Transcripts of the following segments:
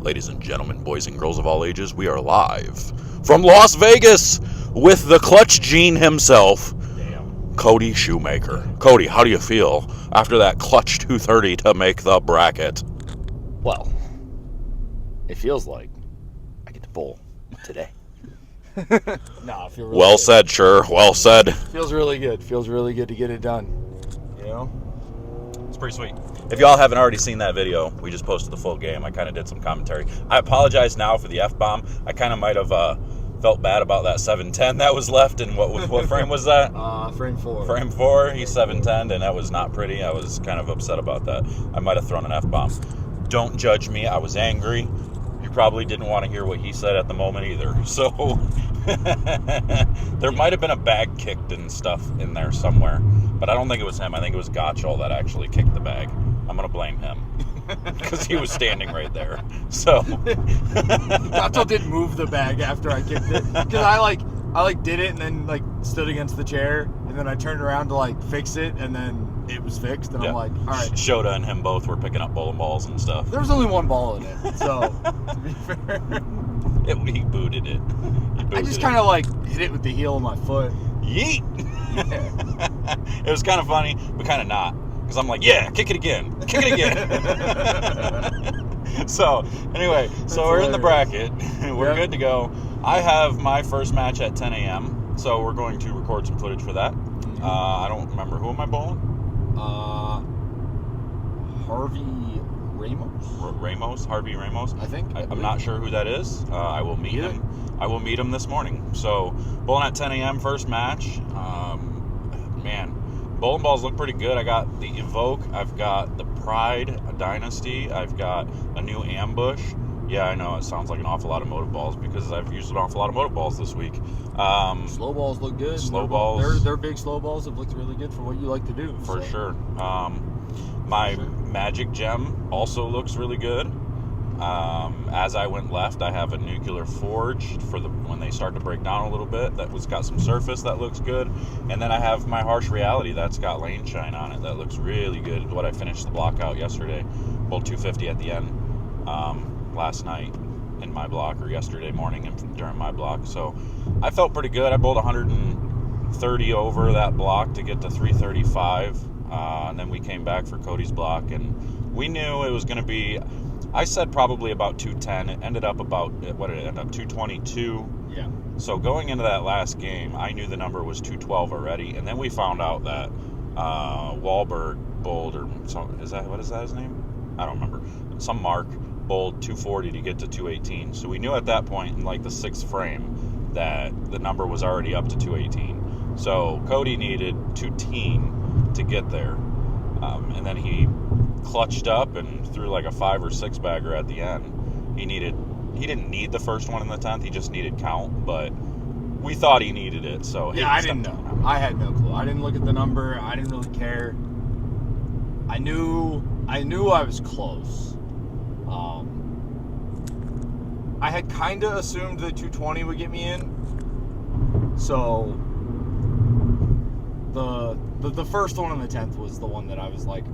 Ladies and gentlemen, boys and girls of all ages, we are live from Las Vegas with the clutch gene himself, Cody Shoemaker. Cody, how do you feel after that clutch 230 to make the bracket? Well, it feels like I get to bowl today. No, I feel really well good. said, sure. Well said. Feels really good. Feels really good to get it done. You know? It's pretty sweet. If y'all haven't already seen that video, we just posted the full game. I kind of did some commentary. I apologize now for the F-bomb. I kind of might have felt bad about that 710 that was left. And what frame was that? Frame 4. Frame 4. He's 710, and that was not pretty. I was kind of upset about that. I might have thrown an F-bomb. Don't judge me. I was angry. You probably didn't want to hear what he said at the moment either. So there might have been a bag kicked and stuff in there somewhere. But I don't think it was him. I think it was Gotchel that actually kicked the bag. I'm going to blame him because he was standing right there. So Gotchel did move the bag after I kicked it. Because I did it and then stood against the chair. And then I turned around to fix it. And then it was fixed. And I'm like, all right. Shoda and him both were picking up bowling balls and stuff. There was only one ball in it. So, to be fair. He booted it. I just kind of hit it with the heel of my foot. Yeet! Yeah. It was kind of funny, but kind of not. Because I'm like, yeah, kick it again. Kick it again. So, anyway, we're in the bracket. We're good to go. I have my first match at 10 a.m., so we're going to record some footage for that. I don't remember. Who am I bowling? Harvey Ramos? Harvey Ramos. I think. I'm not sure who that is. I will meet him. I will meet him this morning. So, bowling at 10 a.m., first match. Man, bowling balls look pretty good. I got the Evoke. I've got the Pride Dynasty. I've got a new Ambush. Yeah, I know it sounds like an awful lot of motive balls because I've used an awful lot of motive balls this week. Slow balls look good. Slow balls. They're big slow balls have looked really good for what you like to do. For sure. My Magic Gem also looks really good. As I went left, I have a nuclear forge for when they start to break down a little bit. That was got some surface that looks good, and then I have my harsh reality that's got lane shine on it that looks really good. What I finished the block out yesterday, bowled 250 at the end last night in my block, or yesterday morning during my block. So I felt pretty good. I bowled 130 over that block to get to 335, and then we came back for Cody's block, and we knew it was going to be. I said probably about 210. It ended up about, what did it end up, 222? Yeah. So going into that last game, I knew the number was 212 already, and then we found out that Wahlberg bowled, or what is that his name? I don't remember. Some Mark bowled 240 to get to 218. So we knew at that point in like the sixth frame that the number was already up to 218. So Cody needed 210 to get there, and then he clutched up and threw like a 5 or 6 bagger at the end. He didn't need the first one in the 10th. He just needed count, but we thought he needed it. So yeah, I didn't know. I had no clue. I didn't look at the number. I didn't really care. I knew I was close. I had kind of assumed that 220 would get me in. So the first one in the 10th was the one that I was like,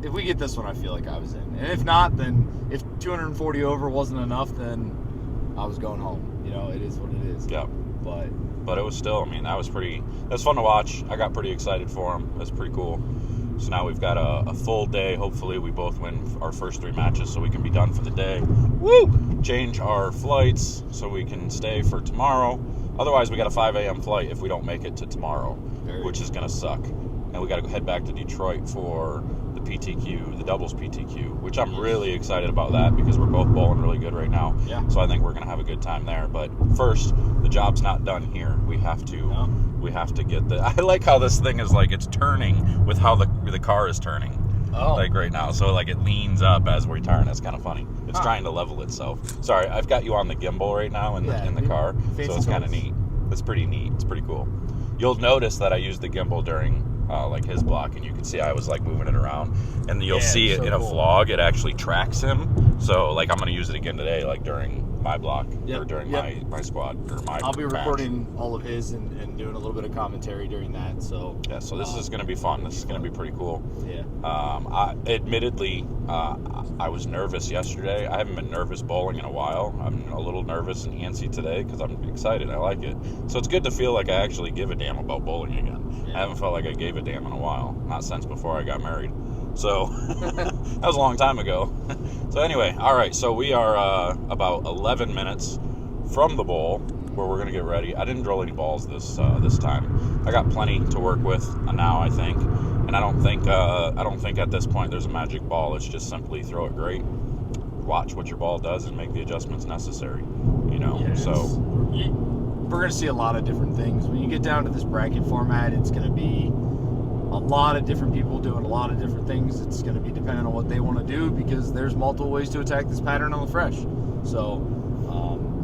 if we get this one, I feel like I was in. And if not, then if 240 over wasn't enough, then I was going home. You know, it is what it is. Yeah. But it was still, I mean, that was fun to watch. I got pretty excited for him. That's pretty cool. So now we've got a full day. Hopefully we both win our first 3 matches so we can be done for the day. Woo! Change our flights so we can stay for tomorrow. Otherwise, we got a 5 a.m. flight if we don't make it to tomorrow, which is going to suck. And we got to head back to Detroit for the PTQ, the doubles PTQ, which I'm really excited about that because we're both bowling really good right now. Yeah. So I think we're going to have a good time there. But first, the job's not done here. We have to get the. I like how this thing is like it's turning with how the car is turning. Oh. Like right now, so like it leans up as we turn. It's kind of funny. It's trying to level itself. Sorry, I've got you on the gimbal right now in the car, so it's kind of neat. It's pretty neat. It's pretty cool. You'll notice that I used the gimbal during like his block, and you can see I was like moving it around, and you'll see it in a vlog. It actually tracks him. So like I'm gonna use it again today, like during my block or during my squad or my. I'll be match. Recording all of his and doing a little bit of commentary during that. So yeah, so this is gonna be fun. This is gonna be pretty cool. Yeah. Admittedly, I was nervous yesterday. I haven't been nervous bowling in a while. I'm a little nervous and antsy today because I'm excited. I like it. So it's good to feel like I actually give a damn about bowling again. Yeah. I haven't felt like I gave a damn in a while. Not since before I got married. So that was a long time ago. So anyway, all right. So we are about 11 minutes from the bowl where we're gonna get ready. I didn't drill any balls this time. I got plenty to work with now, I think. And I don't think at this point there's a magic ball. It's just simply throw it great, watch what your ball does, and make the adjustments necessary. You know. Yes. So we're gonna see a lot of different things when you get down to this bracket format. It's gonna be a lot of different people doing a lot of different things. It's going to be dependent on what they want to do because there's multiple ways to attack this pattern on the fresh. So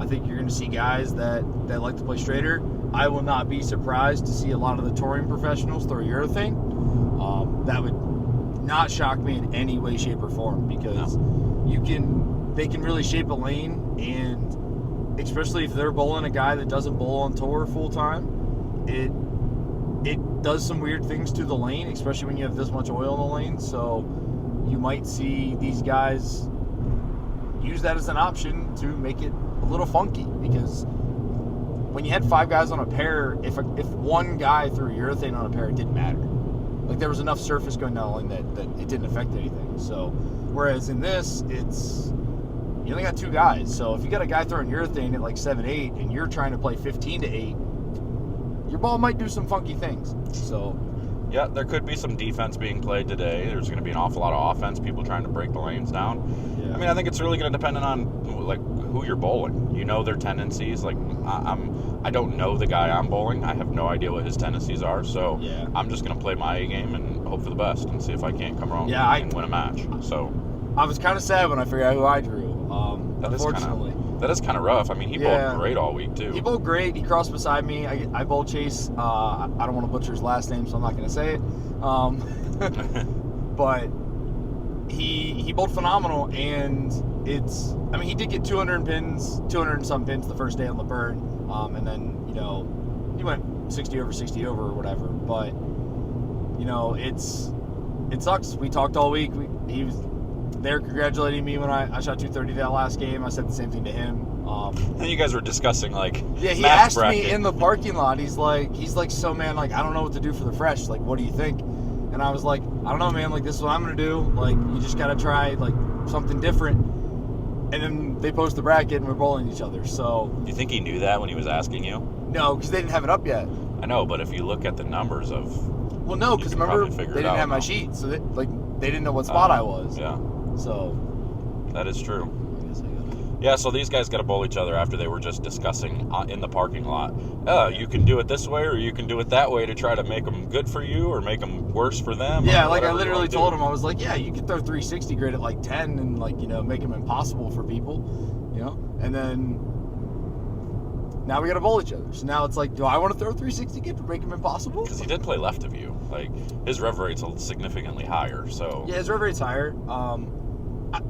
I think you're going to see guys that like to play straighter. I will not be surprised to see a lot of the touring professionals throw urethane. That would not shock me in any way, shape, or form because they can really shape a lane, and especially if they're bowling a guy that doesn't bowl on tour full time, it does some weird things to the lane, especially when you have this much oil in the lane. So you might see these guys use that as an option to make it a little funky because when you had 5 guys on a pair, if one guy threw urethane on a pair, it didn't matter. Like there was enough surface going down the lane that it didn't affect anything. So whereas in this, you only got 2 guys. So if you got a guy throwing urethane at like 7-8 and you're trying to play 15-8, your ball might do some funky things. So yeah, there could be some defense being played today. There's going to be an awful lot of offense, people trying to break the lanes down. Yeah. I mean, I think it's really going to depend on like who you're bowling. You know their tendencies. Like I don't know the guy I'm bowling. I have no idea what his tendencies are. So I'm just going to play my A game and hope for the best and see if I can't come wrong and win a match. So I was kind of sad when I figured out who I drew. Unfortunately. That is kind of rough. I mean, he bowled great all week, too. He bowled great. He crossed beside me. I bowled Chase. I don't want to butcher his last name, so I'm not going to say it. But he bowled phenomenal, and he did get 200 and some pins the first day on the burn, and then he went 60 over or whatever. But it sucks. We talked all week. He was there congratulating me when I shot 230 that last game. I said the same thing to him. And you guys were discussing he asked me in the parking lot. He's like, so man, I don't know what to do for the fresh. Like, what do you think? And I was like, I don't know, man. Like, this is what I'm gonna do. Like, you just gotta try something different. And then they post the bracket and we're bowling each other. So. Do you think he knew that when he was asking you? No, because they didn't have it up yet. I know, but if you look at the numbers of. Well, no, because remember they didn't have my sheet, so they didn't know what spot I was. Yeah. So. That is true. Yeah, so these guys got to bowl each other after they were just discussing in the parking lot. You can do it this way or you can do it that way to try to make them good for you or make them worse for them. Yeah, I literally told him, I was like, yeah, you could throw 360 grid at 10 and make them impossible for people, and then now we got to bowl each other. So now it's do I want to throw 360 grid to make them impossible? Because he did play left of you. His rev rate's significantly higher, so. Yeah, his rev rate's higher.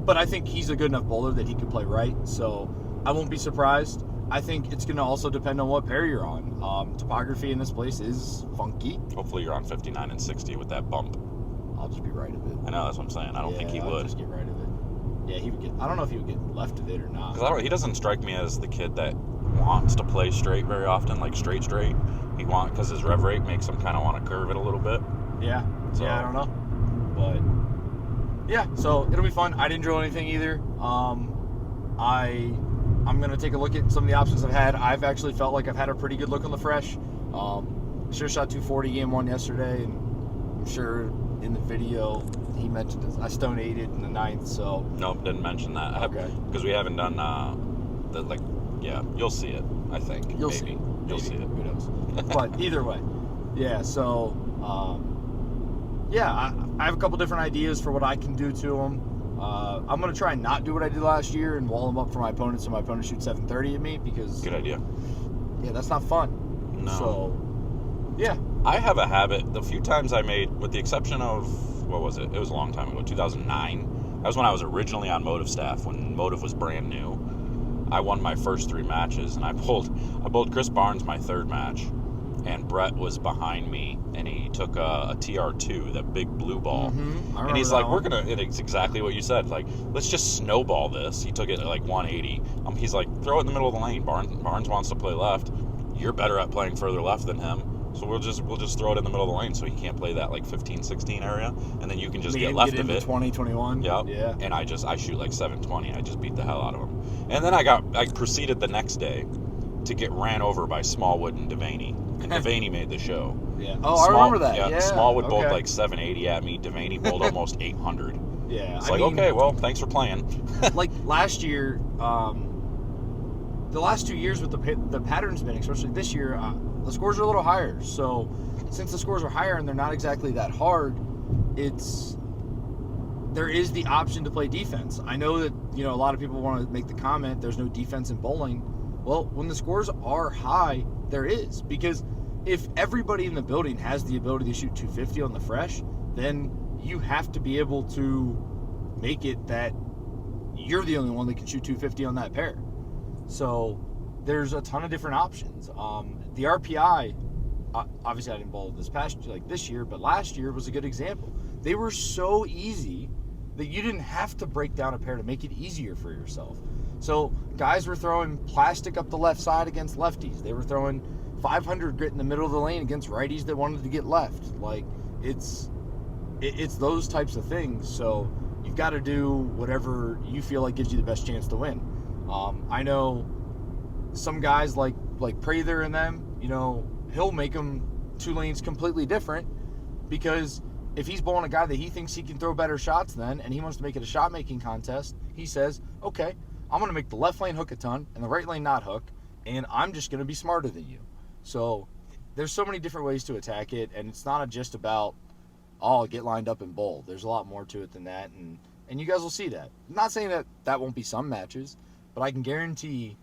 But I think he's a good enough bowler that he could play right, so I won't be surprised. I think it's going to also depend on what pair you're on. Topography in this place is funky. Hopefully you're on 59 and 60 with that bump. I'll just be right of it. I know, that's what I'm saying. I don't think he would. I'll just get right of it. Yeah, he would get. I don't know if he would get left of it or not. Because he doesn't strike me as the kid that wants to play straight very often, straight. Because his rev rate makes him kind of want to curve it a little bit. Yeah. So, yeah, I don't know. But. Yeah, so it'll be fun. I didn't drill anything either. I'm going to take a look at some of the options I've had. I've actually felt like I've had a pretty good look on the fresh. Sure shot 240 game 1 yesterday, and I'm sure in the video he mentioned I stone 8'd in the 9th, so. Nope, didn't mention that. Okay. Because we haven't done, you'll see it, I think. You'll see it. Who knows? But either way, yeah, so, I have a couple different ideas for what I can do to them. I'm going to try and not do what I did last year and wall them up for my opponent so my opponent shoots 730 at me because... Good idea. Yeah, that's not fun. No. So, yeah. I have a habit. The few times I made, with the exception of, what was it? It was a long time ago, 2009. That was when I was originally on Motive staff, when Motive was brand new. I won my first 3 matches, and I bowled Chris Barnes my 3rd match. And Brett was behind me, and he took a TR2, that big blue ball. Mm-hmm. And he's like, it's exactly what you said. Let's just snowball this. He took it at 180. He's like, throw it in the middle of the lane. Barnes wants to play left. You're better at playing further left than him. So we'll just throw it in the middle of the lane so he can't play that 15, 16 area. And then you can just get left of it. 20, 21. Yep. Yeah. And I shoot 720. I just beat the hell out of him. And then I proceeded the next day to get ran over by Smallwood and Devaney. And Devaney made the show. Yeah. Oh, I remember that. Yeah. Smallwood bowled 780 at me. Devaney bowled almost 800. Yeah. It's okay, well, thanks for playing. Last year, the last 2 years with the pattern's been, especially this year, the scores are a little higher. So since the scores are higher and they're not exactly that hard, there is the option to play defense. I know that, a lot of people want to make the comment, there's no defense in bowling. Well, when the scores are high, there is. Because if everybody in the building has the ability to shoot 250 on the fresh, then you have to be able to make it that you're the only one that can shoot 250 on that pair. So there's a ton of different options. The RPI, obviously I didn't bowl this year, but last year was a good example. They were so easy that you didn't have to break down a pair to make it easier for yourself. So guys were throwing plastic up the left side against lefties. They were throwing 500 grit in the middle of the lane against righties that wanted to get left. It's those types of things. So you've got to do whatever you feel like gives you the best chance to win. I know some guys like Prather and them, he'll make them 2 lanes completely different because if he's bowling a guy that he thinks he can throw better shots than, and he wants to make it a shot-making contest, he says, okay, I'm going to make the left lane hook a ton and the right lane not hook, and I'm just going to be smarter than you. So there's so many different ways to attack it, and it's not just about, get lined up and bowl. There's a lot more to it than that, and you guys will see that. I'm not saying that won't be some matches, but I can guarantee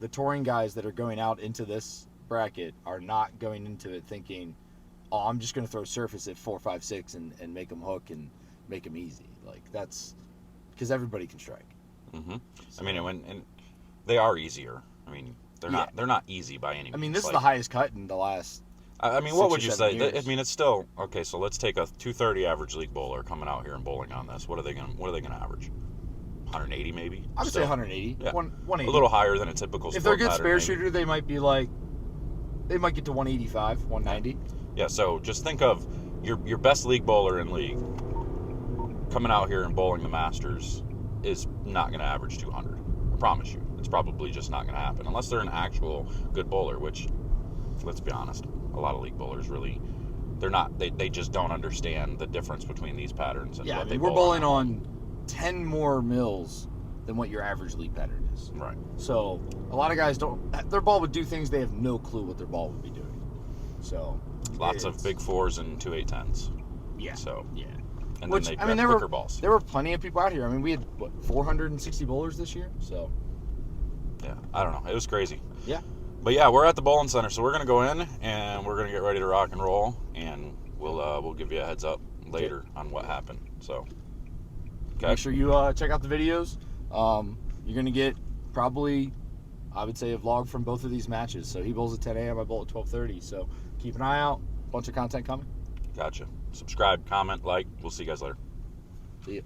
the touring guys that are going out into this bracket are not going into it thinking, I'm just going to throw surface at 4, 5, 6 and make them hook and make them easy. That's because everybody can strike. Mm-hmm. So, I mean, and they are easier. I mean, they're not easy by any means. I mean, this is the highest cut in the last. I mean, 6 what or would you 7 say? years. I mean, it's still okay. So let's take a 230 average league bowler coming out here and bowling on this. What are they gonna average? 180 maybe. I would say 180. Yeah. 180. A little higher than a typical. If they're a sport good pattern, spare maybe. shooter, they might be like. They might get to 185, 190. Yeah. So just think of your best league bowler in league coming out here and bowling the Masters is not going to average 200. I promise you. It's probably just not going to happen unless they're an actual good bowler, which, let's be honest, a lot of league bowlers really, they're not. They just don't understand the difference between these patterns and Yeah, what I they mean, we're bowl bowling on 10 more mils than what your average league pattern is. Right. So a lot of guys don't. Their ball would do things they have no clue what their ball would be doing. So Lots of big 4s and 2 8-10s. Yeah. So yeah. and Which, then they I mean, have there quicker balls. There were plenty of people out here. I mean, we had 460 bowlers this year. So Yeah, I don't know. It was crazy. yeah. But yeah, we're at the bowling center, so we're gonna go in and we're gonna get ready to rock and roll, and we'll give you a heads up later on what happened. So okay. Make sure you check out the videos. You're gonna get probably, I would say, a vlog from both of these matches. So he bowls at 10 a.m. I bowl at 12:30. So keep an eye out. Bunch of content coming. Gotcha. Subscribe, comment, like. We'll see you guys later. See ya.